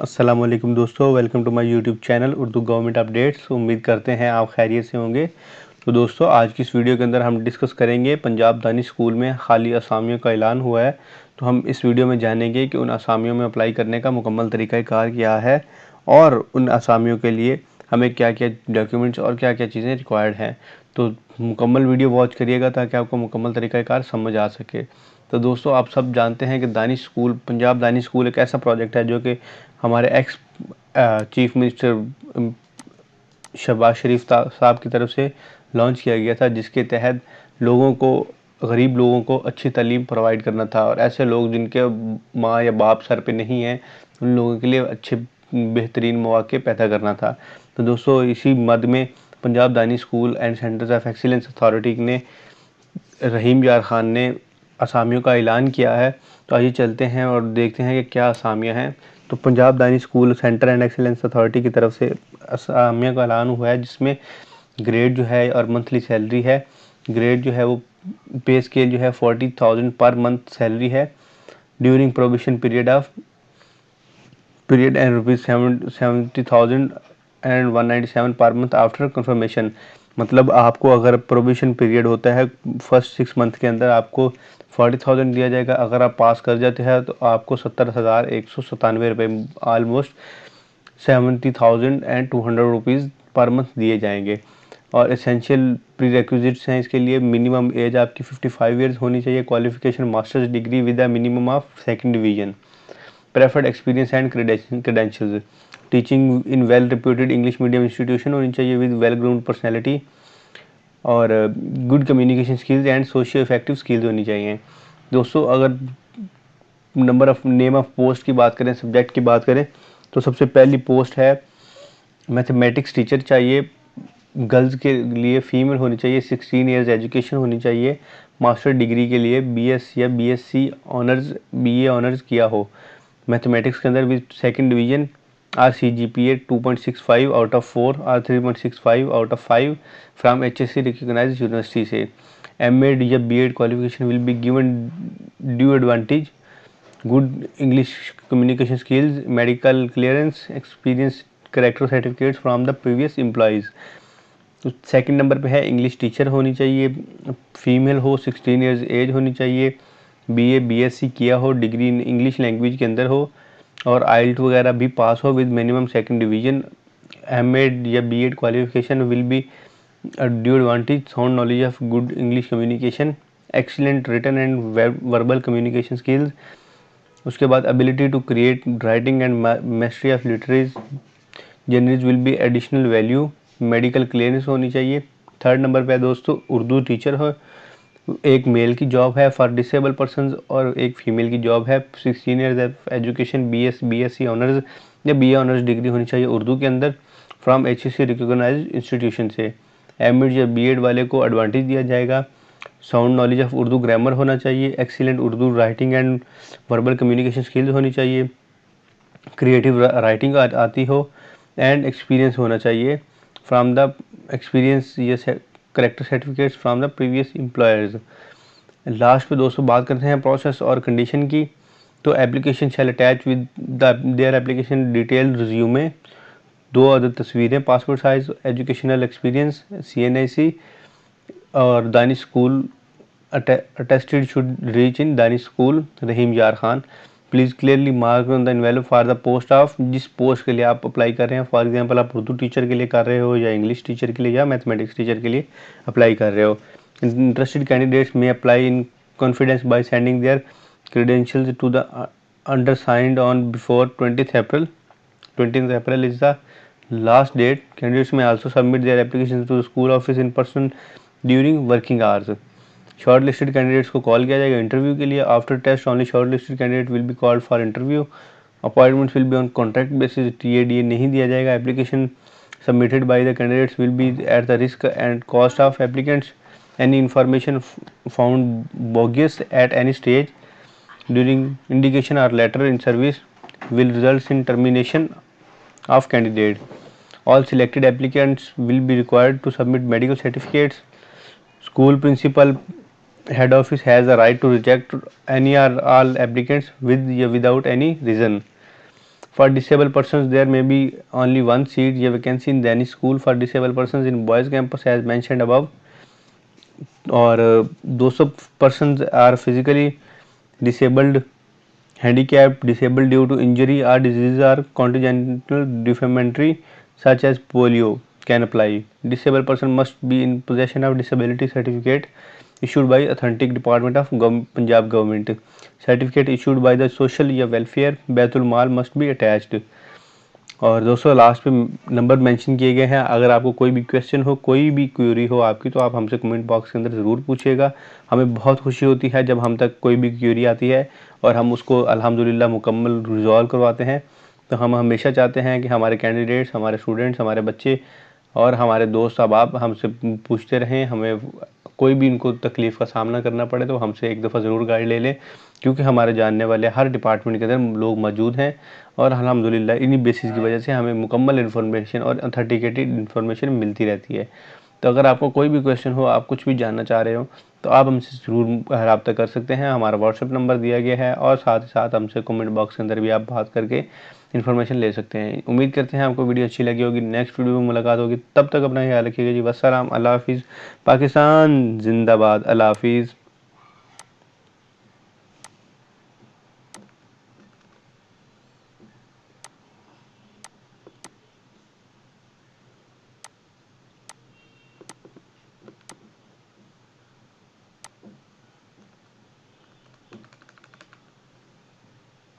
अस्सलाम वालेकुम दोस्तों, welcome to my YouTube channel Urdu government updates. उम्मीद करते हैं आप खैरियत से होंगे। तो दोस्तों, आज की इस वीडियो के अंदर हम डिस्कस करेंगे पंजाब दानिश स्कूल में खाली असामियों का ऐलान हुआ है। तो हम इस वीडियो में जानेंगे कि उन असामियों में अप्लाई करने का मुकम्मल तरीक़ाकार क्या है और उन असामियों के लिए हमें क्या क्या डॉक्यूमेंट्स और क्या क्या चीज़ें रिक्वायर्ड हैं। तो मुकम्मल वीडियो वॉच करिएगा ताकि आपको मुकम्मल तरीक़ाकार समझ आ सके। तो दोस्तों, आप सब जानते हैं कि दानिश स्कूल, पंजाब दानिश स्कूल एक ऐसा प्रोजेक्ट है जो कि हमारे एक्स चीफ मिनिस्टर शहबाज शरीफ साहब की तरफ से लॉन्च किया गया था, जिसके तहत लोगों को, गरीब लोगों को अच्छी तालीम प्रोवाइड करना था और ऐसे लोग जिनके माँ या बाप सर पे नहीं हैं, उन लोगों के लिए अच्छे बेहतरीन मौके पैदा करना था। तो दोस्तों, इसी मद में Punjab Danish school and centres of excellence authority ने, रहीम यार खान ने असामियों का ऐलान किया है। तो आइए चलते हैं और देखते हैं कि क्या असामियाँ हैं। तो Punjab Danish school centre and excellence authority की तरफ से असामियों का ऐलान हुआ है, जिसमें ग्रेड जो है और मंथली सैलरी है। ग्रेड जो है वो पे स्केल जो है 40,000 पर मंथ सैलरी है during probation period and ₹70,000 and 197 per month after confirmation. मतलब आपको अगर प्रोबेशन पीरियड होता है फर्स्ट 6 मंथ के अंदर, आपको 40,000 दिया जाएगा। अगर आप पास कर जाते हैं तो आपको 70,197 रुपये, ऑलमोस्ट 70,200 रुपीज़ पर मंथ दिए जाएंगे। और एसेंशियल प्री रिक्विजिट्स हैं इसके लिए। मिनिमम एज आपकी 55 ईयर्स होनी चाहिए। Qualification masters degree with a minimum of second division. Preferred experience and credentials. Teaching in well reputed English medium institution होनी चाहिए विद वेल ग्राउंड पर्सनैलिटी। और good communication skills and socio effective skills होनी चाहिए। दोस्तों, अगर name of post की बात करें, सब्जेक्ट की बात करें, तो सबसे पहली पोस्ट है मैथमेटिक्स टीचर चाहिए। गर्ल्स के लिए फीमेल होनी चाहिए। 16 ईयर्स एजुकेशन होनी चाहिए। मास्टर डिग्री के लिए BS या BSc ऑनर्स, BA ऑनर्स किया हो मैथमेटिक्स के अंदर with second division. Or CGPA 2.65 out of 4 और 3.65 out of 5 from HSC recognized university से। MA या BEd qualification will be given due advantage. Good English communication skills, medical clearance, experience, character certificates from the previous employers. तो second number पे है English teacher होनी चाहिए, female हो, 16 years as होनी चाहिए, BA BSc किया हो, डिग्री इन इंग्लिश लैंग्वेज के अंदर हो और IELTS वगैरह भी पास हो with minimum second division. MA या BEd qualification will be due advantage. Sound knowledge of good English communication, excellent written and verbal communication skills. उसके बाद ability to create writing and mastery of literary journals will be additional value. Medical clearance होनी चाहिए। Third number पे दोस्तों Urdu teacher हो। एक mail की job है फॉर डिसेबल पर्सनस और एक फीमेल की जॉब है। 16 ईयर्स एजुकेशन, BSc ऑनर्स या BA ऑनर्स डिग्री होनी चाहिए उर्दू के अंदर फ्रॉम HSC रिकॉग्नाइज्ड इंस्टीट्यूशन से। MA या BEd वाले को एडवांटेज दिया जाएगा। Sound knowledge of Urdu grammar होना चाहिए। Excellent Urdu writing and verbal communication skills होनी चाहिए। क्रिएटिव राइटिंग आती हो एंड एक्सपीरियंस होना चाहिए फ्रॉम द एक्सपीरियंस ये character certificates from the previous employers. Last पे दोस्तों बात करते हैं प्रोसेस और कंडीशन की। तो application shall attach with their application detail resume, 2 other तस्वीरें, passport size, educational experience, CNIC और Danish school attested should reach in Danish school Rahim Yar Khan. Please clearly mark on the envelope for the post of, जिस post के लिए आप apply कर रहे हैं। For example आप उर्दू टीचर के लिए कर रहे हो या इंग्लिश टीचर के लिए या मैथमेटिक्स टीचर के लिए अप्लाई कर रहे हो। Interested candidates may apply in confidence by sending their credentials to the undersigned on before 20th April। 20th April is the last date. Candidates may also submit their applications to the school office in person during working hours. Short listed candidates को call किया जाएगा interview के लिए। After test only short listed candidate will be called for interview. Appointments will be on contract basis, TADA नहीं दिया जाएगा। Application submitted by the candidates will be at the risk and cost of applicants. Any information found bogus at any stage during indication और letter in service will result in termination of candidate. All selected applicants will be required to submit medical certificates. School principal head office has a right to reject any or all applicants with or without any reason. For disabled persons, there may be only one seat या vacancy in any school for disabled persons in boys campus as mentioned above. और 200 persons are physically disabled, handicapped, disabled due to injury or disease or congenital deformity such as polio can apply. Disabled person must be in possession of disability certificate issued by authentic department of Punjab government. Certificate issued by the social या welfare Betul mall must be attached. और दोस्तों last पे number mention किए गए हैं। अगर आपको कोई भी क्वेश्चन हो, कोई भी क्वेरी हो आपकी, तो आप हमसे कमेंट बॉक्स के अंदर ज़रूर पूछिएगा। हमें बहुत खुशी होती है जब हम तक कोई भी क्वेरी आती है और हम उसको अल्हम्दुलिल्लाह मुकम्मल रिजॉल्व करवाते हैं। तो हम हमेशा चाहते हैं कि हमारे कैंडिडेट्स, हमारे स्टूडेंट्स, हमारे बच्चे और हमारे दोस्त अहबाब हमसे पूछते रहें। हमें कोई भी इनको तकलीफ़ का सामना करना पड़े तो हमसे एक दफ़ा ज़रूर गाइड ले लें, क्योंकि हमारे जानने वाले हर डिपार्टमेंट के अंदर लोग मौजूद हैं और अल्हम्दुलिल्लाह इन्हीं बेसिस की वजह से हमें मुकम्मल इन्फॉर्मेशन और ऑथेंटिकेटेड इन्फॉर्मेशन मिलती रहती है। तो अगर आपको कोई भी क्वेश्चन हो, आप कुछ भी जानना चाह रहे हो, तो आप हमसे ज़रूर रब्ता कर सकते हैं। हमारा व्हाट्सएप नंबर दिया गया है और साथ ही साथ हमसे कमेंट बॉक्स के अंदर भी आप बात करके इन्फॉर्मेशन ले सकते हैं। उम्मीद करते हैं आपको वीडियो अच्छी लगी होगी। नेक्स्ट वीडियो में मुलाकात होगी, तब तक अपना ख्याल रखिएगा जी। वस्सलाम, अल्लाह हाफिज़। पाकिस्तान जिंदाबाद। अल्लाह हाफिज़।